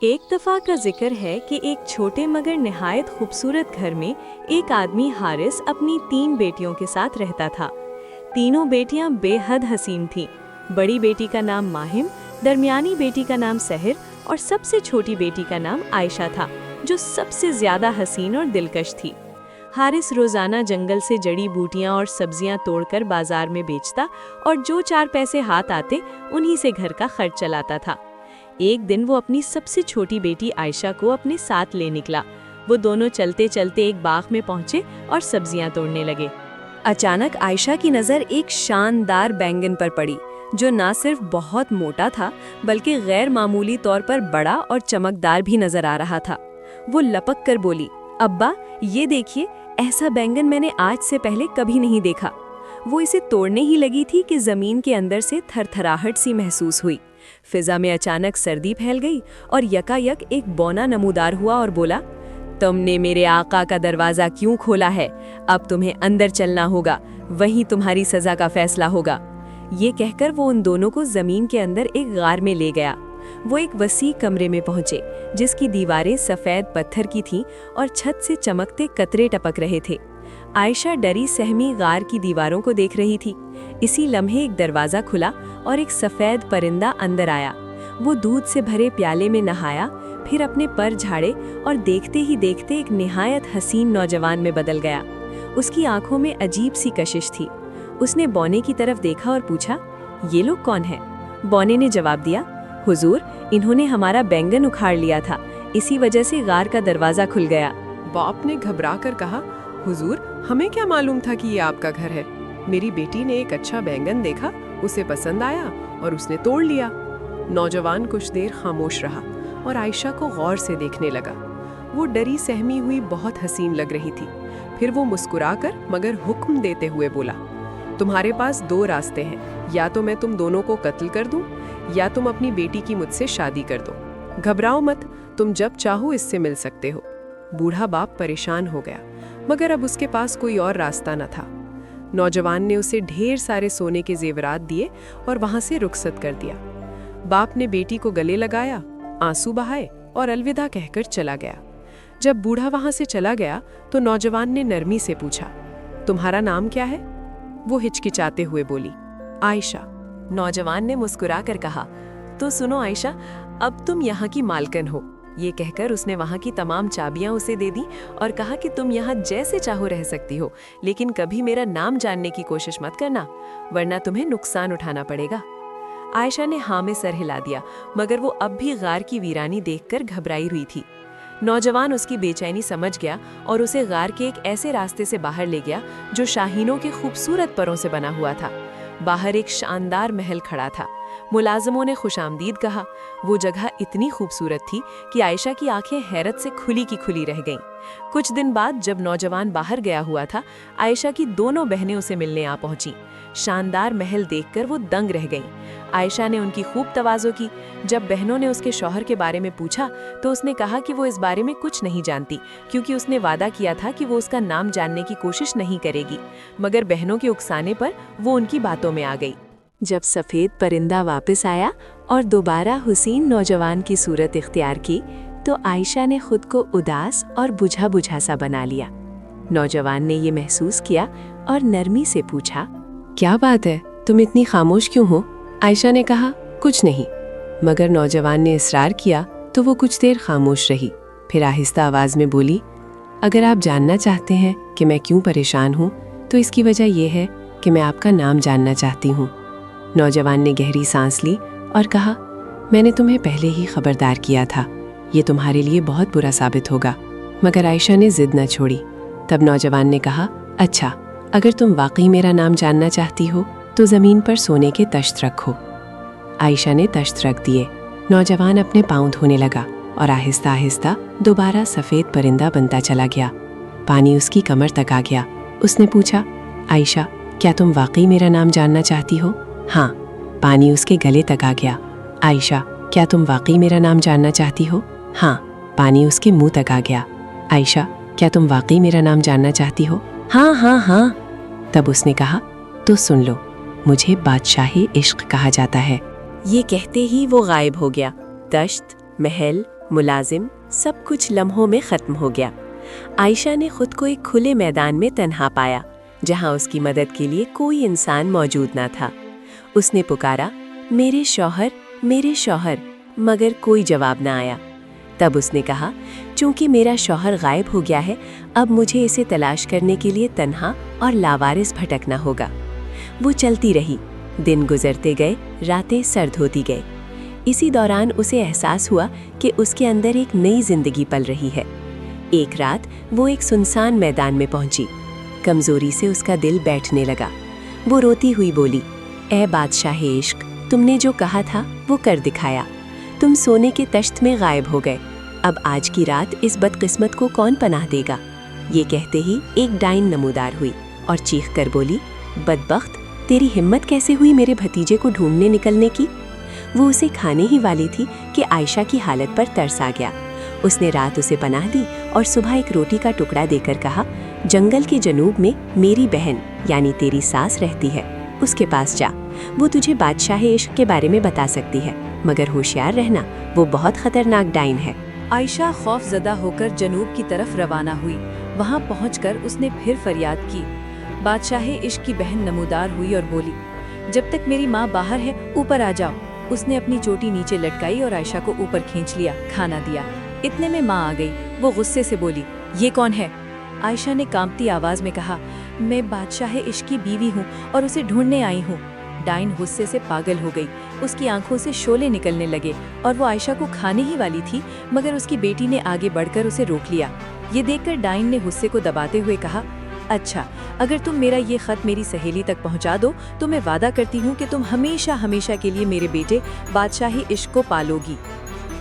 एक दफ़ा का जिक्र है कि एक छोटे मगर निहायत खूबसूरत घर में एक आदमी हारिस अपनी 3 बेटियों के साथ रहता था। तीनों बेटियां बेहद हसीन थीं। बड़ी बेटी का नाम माहिम, दरमियानी बेटी का नाम सहर और सबसे छोटी बेटी का नाम आयशा था, जो सबसे ज़्यादा हसीन और दिलकश थी। हारिस रोज़ाना जंगल से जड़ी बूटियां और सब्जियां तोड़कर बाजार में बेचता और जो 4 पैसे हाथ आते उन्हीं से घर का खर्च चलाता था। एक दिन वो अपनी सबसे छोटी बेटी आयशा को अपने साथ ले निकला। वो दोनों चलते चलते एक बाग में पहुंचे और सब्जियां तोड़ने लगे। अचानक आयशा की नज़र एक शानदार बैंगन पर पड़ी, जो ना सिर्फ बहुत मोटा था बल्कि गैर मामूली तौर पर बड़ा और चमकदार भी नजर आ रहा था। वो लपक कर बोली, अब्बा ये देखिए, ऐसा बैंगन मैंने आज से पहले कभी नहीं देखा। वो इसे तोड़ने ही लगी थी कि जमीन के अंदर से थरथराहट सी महसूस हुई। फिजा में अचानक सर्दी फैल गई और यकायक एक बौना नमूदार हुआ और बोला, तुमने मेरे आका का दरवाज़ा क्यों खोला है? अब तुम्हें अंदर चलना होगा, वहीं तुम्हारी सज़ा का फैसला होगा। ये कहकर वो उन दोनों को ज़मीन के अंदर एक गार में ले गया। वो एक वसी कमरे में पहुंचे, जिसकी दीवारें सफ़ेद पत्थर की थीं और छत से चमकते कतरे टपक रहे थे। आयशा डरी सहमी गार की दीवारों को देख रही थी। इसी लम्हे एक दरवाज़ा खुला और एक सफ़ेद परिंदा अंदर आया। वो दूध से भरे प्याले में नहाया, फिर अपने पर झाड़े और देखते ही देखते एक निहायत हसीन नौजवान में बदल गया। उसकी आंखों में अजीब सी कशिश थी। उसने बौने की तरफ देखा और पूछा, ये लोग कौन हैं? बौने ने जवाब दिया, हुजूर, इन्होंने हमारा बैंगन उखाड़ लिया था, इसी वजह से गार का दरवाज़ा खुल गया। बाप ने घबरा कर कहा, हुजूर, हमें क्या मालूम था कि ये आपका घर है। मेरी बेटी ने एक अच्छा बैंगन देखा, उसे पसंद आया और उसने तोड़ लिया। नौजवान कुछ देर खामोश रहा और आयशा को गौर से देखने लगा। वो डरी सहमी हुई बहुत हसीन लग रही थी। फिर वो मुस्कुराकर मगर हुक्म देते हुए बोला, तुम्हारे पास 2 रास्ते हैं, या तो मैं तुम दोनों को कत्ल कर दूं या तुम अपनी बेटी की मुझसे शादी कर दो। घबराओ मत, तुम जब चाहो इससे मिल सकते हो। बूढ़ा बाप परेशान हो गया, मगर अब उसके पास कोई और रास्ता न था। नौजवान ने उसे ढेर सारे सोने के जेवरात दिए और वहां से रुखसत कर दिया। बाप ने बेटी को गले लगाया, आंसू बहाए और अलविदा कहकर चला गया। जब बूढ़ा वहां से चला गया तो नौजवान ने नरमी से पूछा, तुम्हारा नाम क्या है? वो हिचकिचाते हुए बोली, आयशा। नौजवान ने मुस्कुरा कर कहा, तो सुनो आयशा, अब तुम यहाँ की मालकिन हो। ये कहकर उसने वहाँ की तमाम चाबियाँ उसे दे दी और कहा कि तुम यहाँ जैसे चाहो रह सकती हो, लेकिन कभी मेरा नाम जानने की कोशिश मत करना, वरना तुम्हें नुकसान उठाना पड़ेगा। आयशा ने हाँ में सर हिला दिया, मगर वो अब भी गार की वीरानी देखकर घबराई हुई थी। नौजवान उसकी बेचैनी समझ गया और उसे गार के एक ऐसे रास्ते से बाहर ले गया जो शाहीनों के खूबसूरत परों से बना हुआ था। बाहर एक शानदार महल खड़ा था। मुलाजमों ने खुशामदीद कहा। वो जगह इतनी खूबसूरत थी कि आयशा की आंखें हैरत से खुली की खुली रह गईं। कुछ दिन बाद जब नौजवान बाहर गया हुआ था, आयशा की दोनों बहनें उसे मिलने आ पहुंची। शानदार महल देखकर वो दंग रह गईं। आयशा ने उनकी खूब तवाज़ो की। जब बहनों ने उसके शौहर के बारे में पूछा तो उसने कहा कि वो इस बारे में कुछ नहीं जानती, क्योंकि उसने वादा किया था कि वो उसका नाम जानने की कोशिश नहीं करेगी। मगर बहनों के उकसाने पर वो उनकी बातों में आ गई। जब सफ़ेद परिंदा वापस आया और दोबारा हुसीन नौजवान की सूरत इख्तियार की, तो आयशा ने खुद को उदास और बुझा बुझा सा बना लिया। नौजवान ने ये महसूस किया और नरमी से पूछा, क्या बात है, तुम इतनी खामोश क्यों हो? आयशा ने कहा, कुछ नहीं। मगर नौजवान ने इसरार किया तो वो कुछ देर खामोश रही। फिर आहिस्ता आवाज़ में बोली, अगर आप जानना चाहते हैं कि मैं क्यों परेशान हूँ, तो इसकी वजह यह है कि मैं आपका नाम जानना चाहती हूँ। नौजवान ने गहरी सांस ली और कहा, मैंने तुम्हें पहले ही खबरदार किया था, ये तुम्हारे लिए बहुत बुरा साबित होगा। मगर आयशा ने जिद न छोड़ी। तब नौजवान ने कहा, अच्छा, अगर तुम वाकई मेरा नाम जानना चाहती हो तो ज़मीन पर सोने के तश्त रखो। आयशा ने तश्त रख दिए। नौजवान अपने पाँव धोने लगा और आहिस्ता आहिस्ता दोबारा सफ़ेद परिंदा बनता चला गया। पानी उसकी कमर तक आ गया। उसने पूछा, आयशा, क्या तुम वाकई मेरा नाम जानना चाहती हो? हाँ। पानी उसके गले तक आ गया। आयशा, क्या तुम वाकई मेरा नाम जानना चाहती हो? हाँ। पानी उसके मुंह तक आ गया। आयशा, क्या तुम वाकई मेरा नाम जानना चाहती हो? हाँ हाँ हाँ। तब उसने कहा, तो सुन लो, मुझे बादशाही इश्क कहा जाता है। ये कहते ही वो गायब हो गया। दश्त, महल, मुलाजिम, सब कुछ लम्हों में ख़त्म हो गया। आयशा ने खुद को एक खुले मैदान में तन्हा पाया, जहां उसकी मदद के लिए कोई इंसान मौजूद ना था। उसने पुकारा, मेरे शौहर, मगर कोई जवाब ना आया। तब उसने कहा, चूंकि मेरा शौहर गायब हो गया है, अब मुझे इसे तलाश करने के लिए तन्हा और लावारिस भटकना होगा। वो चलती रही, दिन गुजरते गए, रातें सर्द होती गई। इसी दौरान उसे एहसास हुआ कि उसके अंदर एक नई जिंदगी पल रही है। एक रात वो एक सुनसान मैदान में पहुंची। कमजोरी से उसका दिल बैठने लगा। वो रोती हुई बोली, ए बादशाह इश्क, तुमने जो कहा था वो कर दिखाया। तुम सोने के तश्त में गायब हो गए। अब आज की रात इस बदकिस्मत को कौन पनाह देगा? ये कहते ही एक डाइन नमूदार हुई और चीख कर बोली, बदबख्त, तेरी हिम्मत कैसे हुई मेरे भतीजे को ढूंढने निकलने की? वो उसे खाने ही वाली थी कि आयशा की हालत पर तरस आ गया। उसने रात उसे पनाह दी और सुबह एक रोटी का टुकड़ा देकर कहा, जंगल के जनूब में मेरी बहन यानी तेरी सास रहती है, उसके पास जा। वो तुझे बादशाह इश्क के बारे में बता सकती है, मगर होशियार रहना, वो बहुत खतरनाक डाइन है। आयशा खौफजदा होकर जनूब की तरफ रवाना हुई। वहां पहुंचकर उसने फिर फरियाद की। बादशाह इश्क की बहन नमूदार हुई और बोली, जब तक मेरी माँ बाहर है, ऊपर आ जाओ। उसने अपनी चोटी नीचे लटकाई और आयशा को ऊपर खींच लिया, खाना दिया। इतने में माँ आ गई। वो गुस्से से बोली, ये कौन है? आयशा ने कांपती आवाज में कहा, मैं बादशाह इश्क की बीवी हूँ और उसे ढूंढने आई हूँ। डाइन गुस्से से पागल हो गई। उसकी आंखों से शोले निकलने लगे और वो आयशा को खाने ही वाली थी, मगर उसकी बेटी ने आगे बढ़कर उसे रोक लिया। ये देखकर डाइन ने गुस्से को दबाते हुए कहा, अच्छा, अगर तुम मेरा ये खत मेरी सहेली तक पहुंचा दो तो मैं वादा करती हूँ कि तुम हमेशा हमेशा के लिए मेरे बेटे बादशाही इश्क को पालोगी।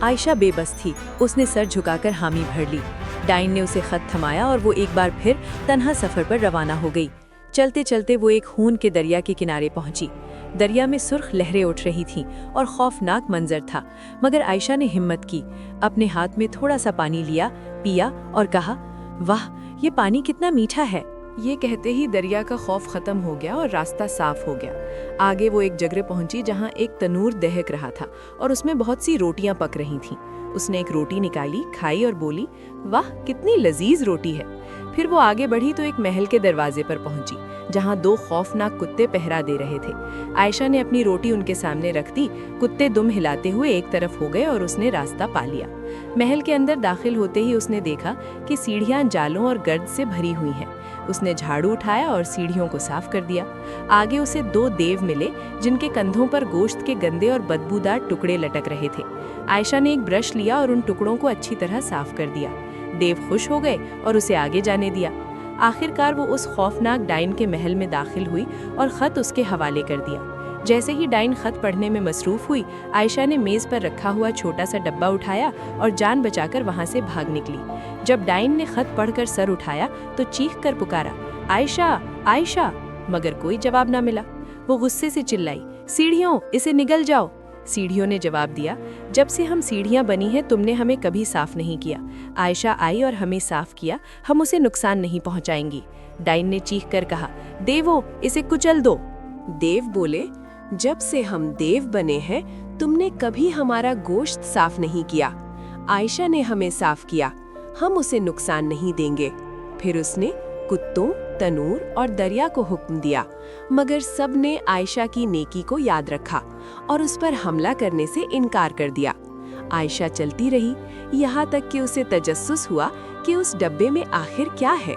आयशा बेबस थी। उसने सर झुकाकर हामी भर ली। डाइन ने उसे खत थमाया और वो एक बार फिर तन्हा सफर पर रवाना हो गई। चलते चलते वो एक खून के दरिया के किनारे पहुंची। दरिया में सुर्ख लहरें उठ रही थीं और खौफनाक मंजर था, मगर आयशा ने हिम्मत की। अपने हाथ में थोड़ा सा पानी लिया, पिया और कहा, वाह, ये पानी कितना मीठा है। ये कहते ही दरिया का खौफ खत्म हो गया और रास्ता साफ हो गया। आगे वो एक जगह पहुंची जहां एक तनूर दहक रहा था और उसमें बहुत सी रोटियां पक रही थीं। उसने एक रोटी निकाली, खाई और बोली, वाह, कितनी लजीज रोटी है। फिर वो आगे बढ़ी तो एक महल के दरवाजे पर पहुंची, जहां दो खौफनाक कुत्ते पहरा दे रहे थे। आयशा ने अपनी रोटी उनके सामने रख दी। कुत्ते दुम हिलाते हुए एक तरफ हो गए और उसने रास्ता पा लिया। महल के अंदर दाखिल होते ही उसने देखा कि सीढ़ियां जालों और गर्द से भरी हुई हैं। उसने झाड़ू उठाया और सीढ़ियों को साफ कर दिया। आगे उसे दो देव मिले, जिनके कंधों पर गोश्त के गंदे और बदबूदार टुकड़े लटक रहे थे। आयशा ने एक ब्रश लिया और उन टुकड़ों को अच्छी तरह साफ कर दिया। देव खुश हो गए और उसे आगे जाने दिया। आखिरकार वो उस खौफनाक डाइन के महल में दाखिल हुई और खत उसके हवाले कर दिया। जैसे ही डाइन खत पढ़ने में मसरूफ हुई, आयशा ने मेज पर रखा हुआ छोटा सा डब्बा उठाया और जान बचाकर वहां से भाग निकली। जब डाइन ने खत पढ़कर सर उठाया तो चीख कर पुकारा, आयशा, आयशा, मगर कोई जवाब ना मिला। वो गुस्से से चिल्लाई, सीढ़ियों, इसे निगल जाओ। सीढ़ियों ने जवाब दिया, जब से हम सीढ़ियां बनी हैं तुमने हमें कभी साफ नहीं किया। आयशा आई और हमें साफ किया, हम उसे नुकसान नहीं पहुंचाएंगी। डाइन ने चीख कर कहा, देवो, इसे कुचल दो। देव बोले, जब से हम देव बने हैं तुमने कभी हमारा गोश्त साफ नहीं किया। आयशा ने हमें साफ किया, हम उसे नुकसान नहीं देंगे। फिर उसने कुत्तों, तनूर और दरिया को हुक्म दिया, मगर सब ने आयशा की नेकी को याद रखा और उस पर हमला करने से इनकार कर दिया। आयशा चलती रही, यहाँ तक कि उसे तजस्सुस हुआ कि उस डब्बे में आखिर क्या है।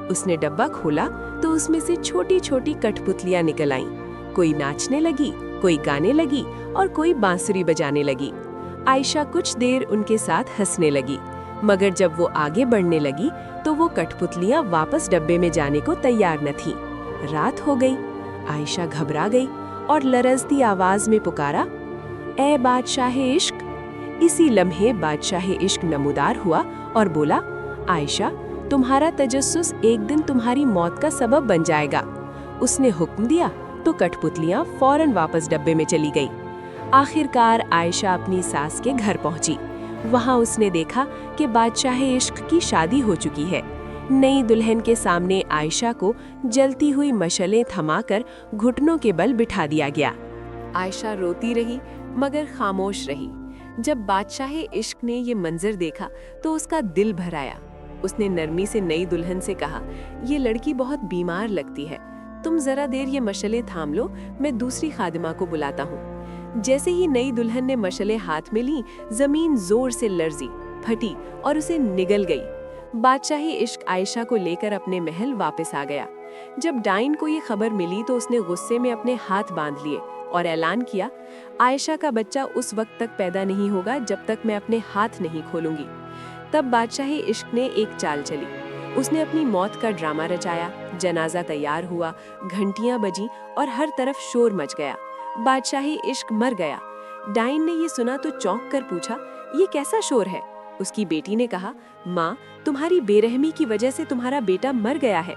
उसने डब्बा खोला तो उसमें से छोटी छोटी कठपुतलियां निकल आईं। कोई नाचने लगी, कोई गाने लगी और कोई बांसुरी बजाने लगी। आयशा कुछ देर उनके साथ हंसने लगी, मगर जब वो आगे बढ़ने लगी तो वो कठपुतलियां वापस डब्बे में जाने को तैयार न थीं। रात हो गई। आयशा घबरा गई और लरजती आवाज में पुकारा, ए बादशाह इश्क। इसी लम्हे बादशाह इश्क नमूदार हुआ और बोला, आयशा, तुम्हारा तजस्सुस एक दिन तुम्हारी मौत का सबब बन जाएगा। उसने हुक्म दिया तो कठपुतलियां फौरन वापस डब्बे में चली गई। आखिरकार आयशा अपनी सास के घर पहुंची। वहां उसने देखा कि बादशाह इश्क की शादी हो चुकी है। नई दुल्हन के सामने आयशा को जलती हुई मशलें थमाकर घुटनों के बल बिठा दिया गया। आयशा रोती रही मगर खामोश रही। जब बादशाह इश्क ने ये मंजर देखा तो उसका दिल भर आया। उसने नरमी से नई दुल्हन से कहा, ये लड़की बहुत बीमार लगती है, तुम जरा देर ये मशले थाम लो, मैं दूसरी खादिमा को बुलाता हूँ। जैसे ही नई दुल्हन ने मशले हाथ में ली, जमीन जोर से लर्जी, फटी और उसे निगल गई। बादशाही इश्क आयशा को लेकर अपने महल वापस आ गया। जब डाइन को ये खबर मिली तो उसने गुस्से में अपने हाथ बांध लिए और ऐलान किया, आयशा का बच्चा उस वक्त तक पैदा नहीं होगा जब तक मैं अपने हाथ नहीं खोलूंगी। तब बादशाही इश्क ने एक चाल चली। उसने अपनी मौत का ड्रामा रचाया। जनाजा तैयार हुआ, घंटियां बजी और हर तरफ शोर मच गया। बादशाही इश्क मर गया। डाइन ने ये सुना तो चौंक कर पूछा, ये कैसा शोर है? उसकी बेटी ने कहा, माँ, तुम्हारी बेरहमी की वजह से तुम्हारा बेटा मर गया है।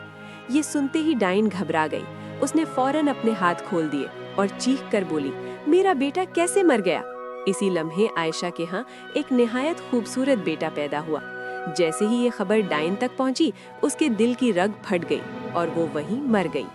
ये सुनते ही डाइन घबरा गई। उसने फौरन अपने हाथ खोल दिए और चीख कर बोली, मेरा बेटा कैसे मर गया? इसी लम्हे आयशा के यहाँ एक निहायत खूबसूरत बेटा पैदा हुआ। जैसे ही ये खबर डाइन तक पहुंची, उसके दिल की रग फट गई और वो वहीं मर गई।